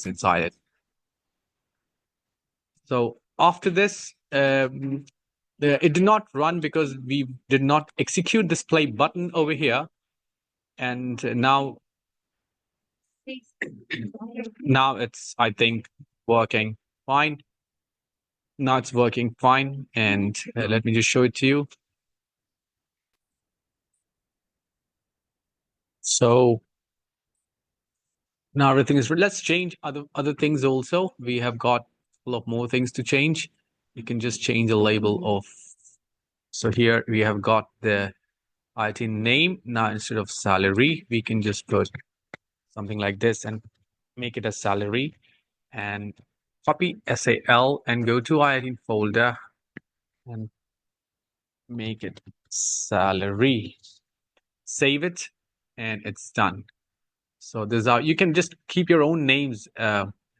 inside it. So after this, it did not run because we did not execute this play button over here. And now it's, I think, working fine. Now it's working fine. And let me just show it to you. So now everything is, let's change other things also. We have got a lot more things to change. You can just change the label of, so here we have got the IT name. Now instead of salary, we can just put something like this and make it a salary, and copy SAL and go to IIT folder and make it salary. Save it, and it's done. So these are, you can just keep your own names.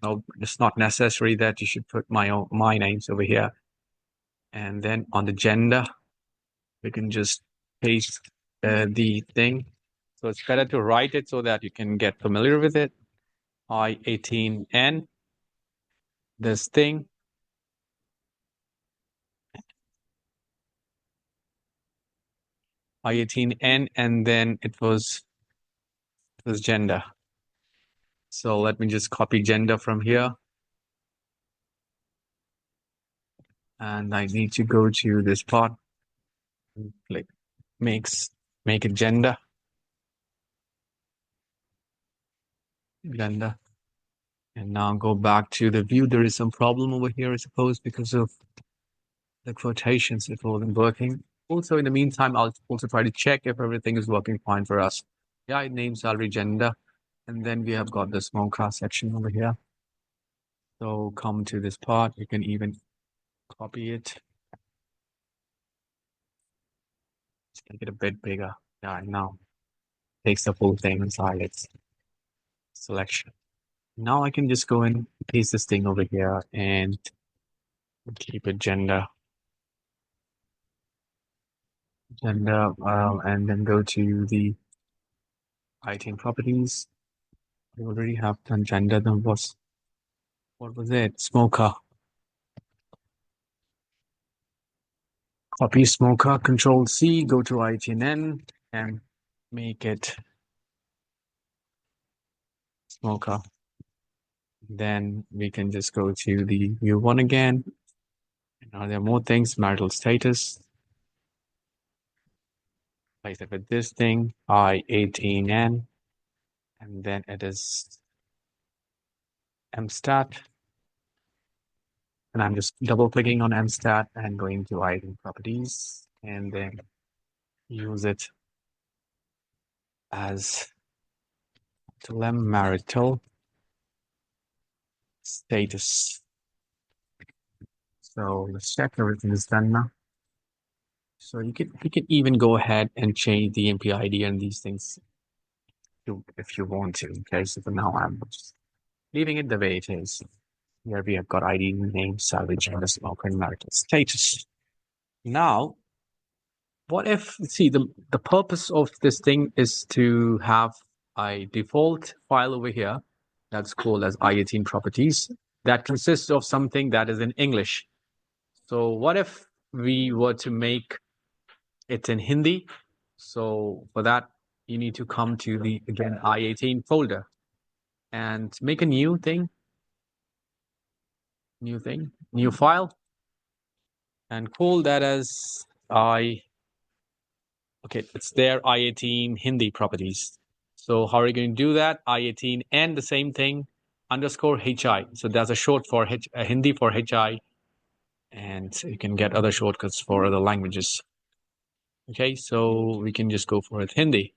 No, it's not necessary that you should put my names over here. And then on the gender, we can just paste the thing. So it's better to write it so that you can get familiar with it. I18N, this thing. I18N, and then it was gender. So let me just copy gender from here. And I need to go to this part, click make it gender. And now go back to the view. There is some problem over here, I suppose, because of the quotations. It wasn't working. Also, in the meantime, I'll also try to check if everything is working fine for us. Yeah, name, salary, gender. And then we have got the small class section over here. So come to this part. You can even copy it. Just make it a bit bigger. Yeah, now takes the full thing inside its selection. Now I can just go and paste this thing over here and keep it gender, and then go to the item properties. We already have done gender. Then what was it? Smoker. Copy smoker, Control C, go to ITNN and make it smoker. Then we can just go to the view one again. Now there are more things. Marital status. Place it with this thing, I18N, and then it is MStat. And I'm just double clicking on MStat and going to item properties, and then use it as marital status. So let's check everything is done now. So you can even go ahead and change the MP ID and these things if you want to. Okay, so for now I'm just leaving it the way it is. Here we have got ID, name, salary, gender, smoker, and marital status. Now, what if, see, the purpose of this thing is to have a default file over here that's called as I18 properties that consists of something that is in English. So what if we were to make it in Hindi? So for that, you need to come to the, again, I18 folder and make a new file, and call that as it's there, I18 Hindi properties. So how are you going to do that? I18 and the same thing, underscore HI. So that's a short for Hindi for HI, and you can get other shortcuts for other languages. Okay, so we can just go for it, Hindi.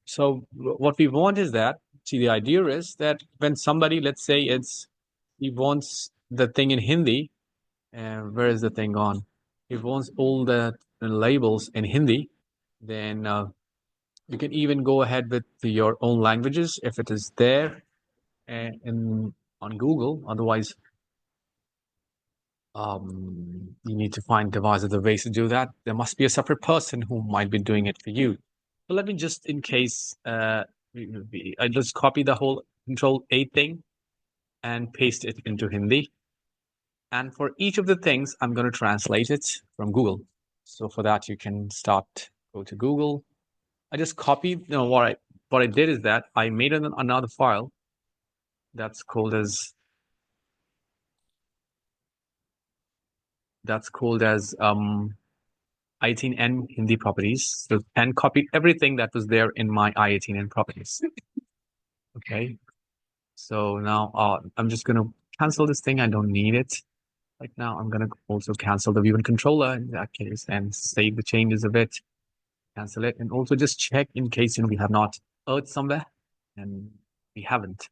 So what we want is that, see, the idea is that when somebody, let's say he wants the thing in Hindi, where is the thing gone? He wants all the labels in Hindi, then you can even go ahead with your own languages if it is there on Google. Otherwise, you need to find devices, the ways to do that. There must be a separate person who might be doing it for you. So let me just, in case, I just copy the whole Control A thing and paste it into Hindi. And for each of the things, I'm going to translate it from Google. So for that, you can go to Google. I just copied, what I did is that I made another file that's called as I18N Hindi properties. So, and copied everything that was there in my I18N properties. Okay. So now I'm just going to cancel this thing. I don't need it. Like now, I'm going to also cancel the view and controller in that case and save the changes of it, cancel it, and also just check in case we have not earth somewhere, and we haven't.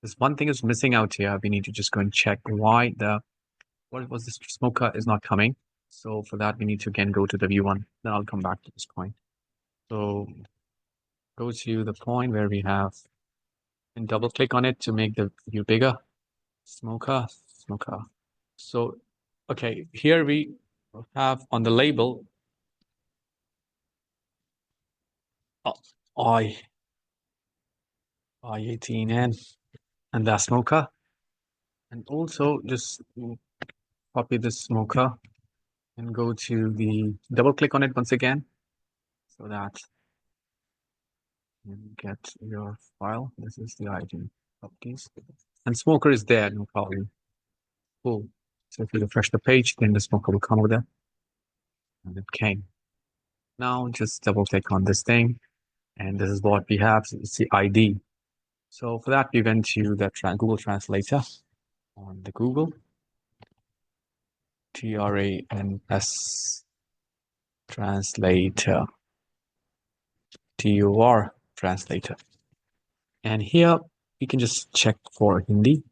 There's one thing is missing out here. We need to just go and check why what was this smoker is not coming. So for that, we need to again go to the view one. Then I'll come back to this point. So go to the point where we have and double click on it to make the view bigger. Smoker. So, okay, here we have on the label I18N and that smoker. And also just copy this smoker and go to the double click on it once again so that you get your file. This is the ID properties. And smoker is there, no problem. Cool. So if you refresh the page, then the smoker will come over there. And it came. Now just double click on this thing. And this is what we have. It's the ID. So for that, we went to the Google Translator on the Google TRANS Translator. TUR Translator. And here we can just check for Hindi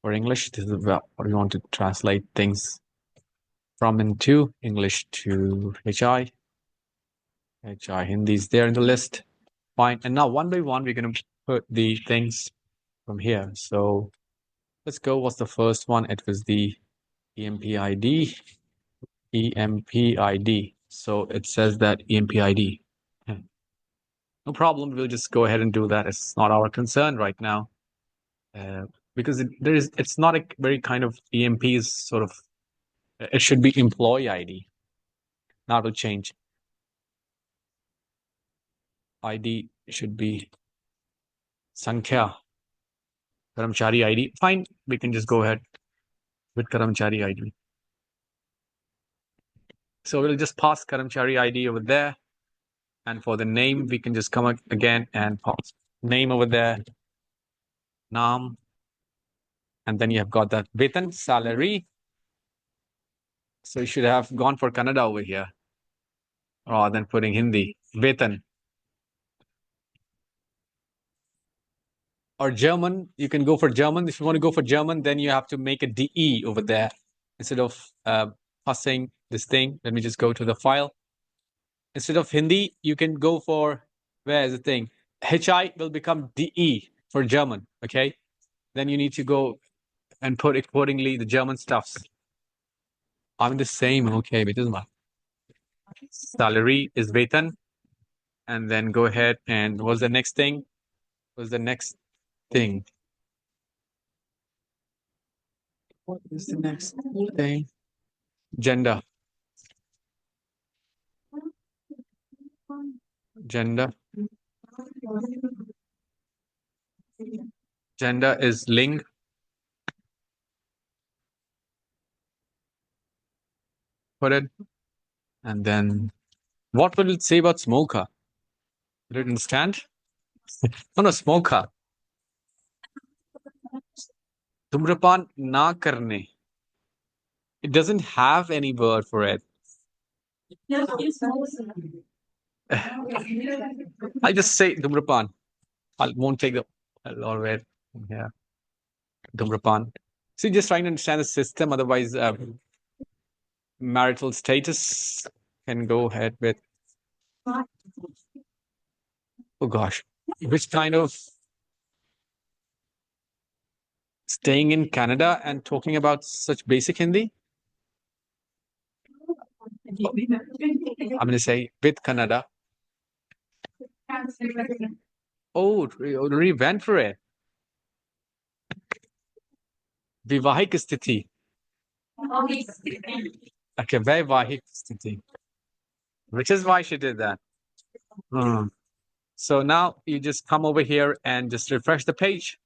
or English. This is what we want to translate things from into English to HI. HI Hindi is there in the list. Fine. And now one by one, we're going to put the things from here. So let's go. What's the first one? It was the EMP ID. So it says that EMP ID. No problem. We'll just go ahead and do that. It's not our concern right now. Because it's not a very kind of EMP is sort of, it should be employee ID. Now it'll change. ID should be Sankhya. Karamchari ID. Fine. We can just go ahead with Karamchari ID. So we'll just pass Karamchari ID over there. And for the name, we can just come again and pass name over there. Naam. And then you have got that Vetan salary. So you should have gone for Kannada over here rather than putting Hindi. Vetan. Or German, you can go for German. If you want to go for German, then you have to make a DE over there instead of passing this thing. Let me just go to the file. Instead of Hindi, you can go for, where is the thing? HI will become DE for German, okay? Then you need to go and put accordingly the German stuffs. I'm the same, okay, but it doesn't matter. Salary is Vetan. And then go ahead and what's the next thing? What's the next thing? What is the next thing? Gender. Gender. Gender is Ling. Put it. And then what will it say about smoker? Did it understand? No, smoker. Dhumrapan na karne. It doesn't have any word for it. I just say Dhumrapan. I won't take the all red. Yeah. Dhumrapan. See, just trying to understand the system. Otherwise, marital status can go ahead with. Oh gosh, which kind of staying in Canada and talking about such basic Hindi? I'm going to say with Canada. Oh, already went for it. विवाहिक स्थिति. Okay, वैवाहिक स्थिति. Which is why she did that. So now you just come over here and just refresh the page.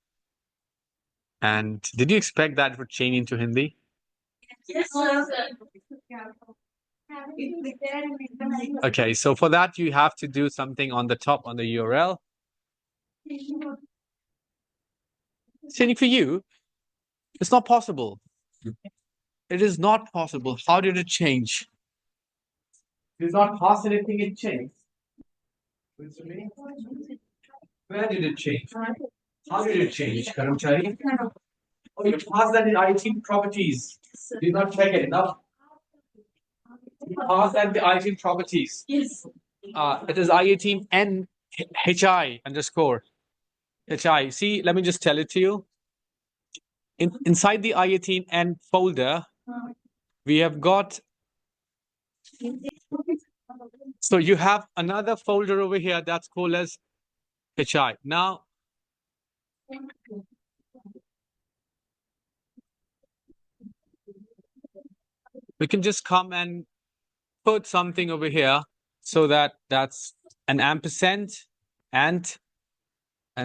And did you expect that it would change into Hindi? Yes. Okay, so for that you have to do something on the top on the URL. Saying for you, it's not possible. It is not possible. How did it change? It is not past anything, it changed. Where did it change? How did it change, Karamchari? Oh, you passed that in IT properties. Did not check it enough. You passed that in the IT properties. Yes. It is I18 NHI underscore HI. See, let me just tell it to you. Inside the I18N folder, we have got. So you have another folder over here that's called as HI. Now, we can just come and put something over here so that that's an ampersand and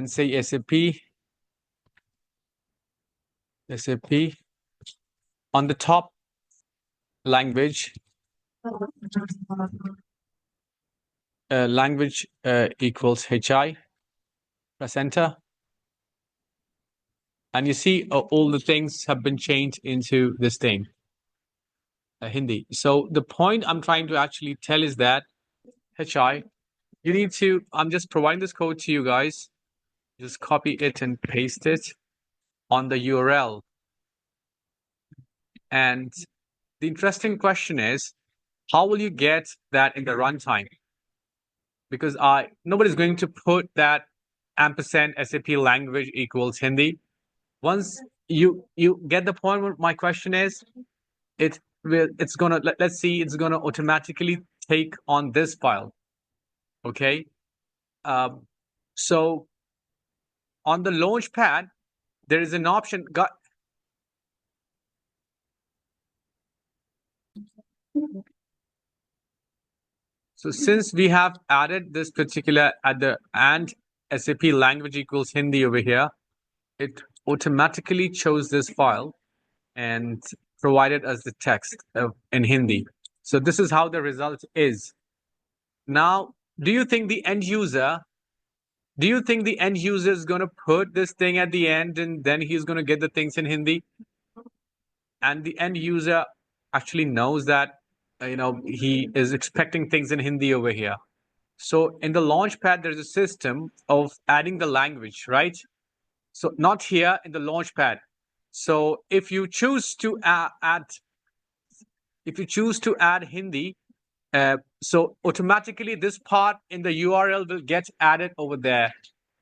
say SAP on the top language equals HI. Press enter. And you see all the things have been changed into this thing, Hindi. So the point I'm trying to actually tell is that HI, you need to, I'm just providing this code to you guys. Just copy it and paste it on the URL. And the interesting question is, how will you get that in the runtime? Because nobody's going to put that ampersand SAP language equals Hindi. Once you get the point, what my question is, it's gonna, let's see, it's gonna automatically take on this file. Okay. So on the launch pad, there is an option. So since we have added this particular and SAP language equals Hindi over here, it automatically chose this file and provided us the text in Hindi. So this is how the result is. Now, do you think the end user is going to put this thing at the end and then he's going to get the things in Hindi? And the end user actually knows that, he is expecting things in Hindi over here. So in the Launchpad, there's a system of adding the language, right? So not here in the Launchpad. So if you choose to add Hindi, so automatically this part in the URL will get added over there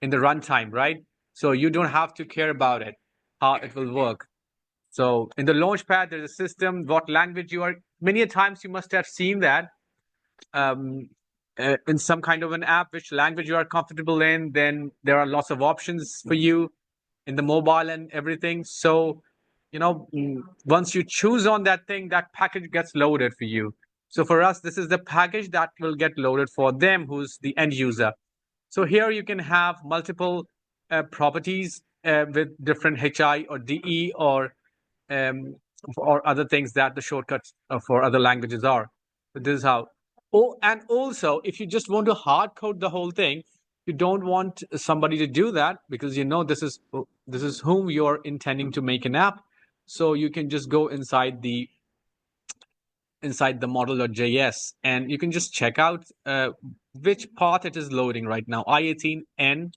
in the runtime, right? So you don't have to care about it, how it will work. So in the Launchpad, there's a system, what language you are. Many a times you must have seen that in some kind of an app, which language you are comfortable in. Then there are lots of options for you in the mobile and everything. So, once you choose on that thing, that package gets loaded for you. So for us, this is the package that will get loaded for them, who's the end user. So here you can have multiple properties with different HI or DE or other things that the shortcuts for other languages are. So this is how. Oh, and also, if you just want to hard code the whole thing, you don't want somebody to do that because this is whom you're intending to make an app. So you can just go inside the model.js and you can just check out which path it is loading right now. I18N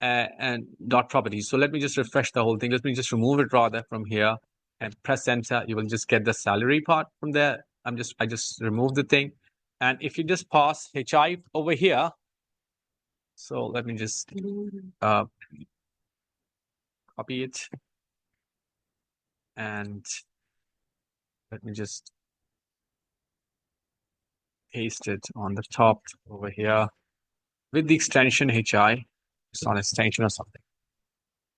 and dot properties. So let me just refresh the whole thing. Let me just remove it rather from here and press enter. You will just get the salary part from there. I just removed the thing. And if you just pass HI over here, so let me just copy it and let me just paste it on the top over here with the extension HI. It's not an extension or something.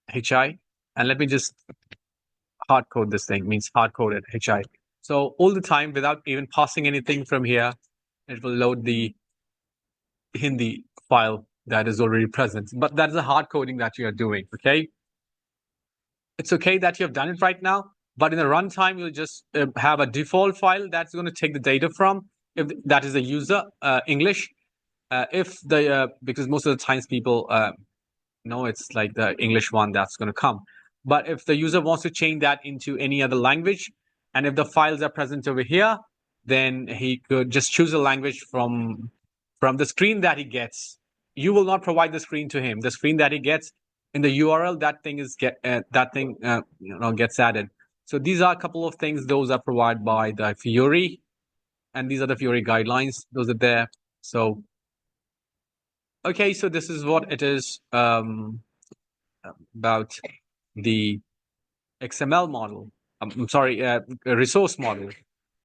HI, and let me just hard code this thing, means hard coded HI. So all the time, without even passing anything from here, it will load the Hindi file that is already present. But that is a hard coding that you are doing. Okay. It's okay that you have done it right now, but in the runtime, you'll just have a default file that's going to take the data from, if that is the user English. If the because most of the times people know it's like the English one that's going to come. But if the user wants to change that into any other language, and if the files are present over here, then he could just choose a language from the screen that he gets. You will not provide the screen to him. The screen that he gets in the URL, that thing is gets added. So these are a couple of things. Those are provided by the Fiori, and these are the Fiori guidelines. Those are there. So okay, so this is what it is about the XML model. I'm sorry, resource model.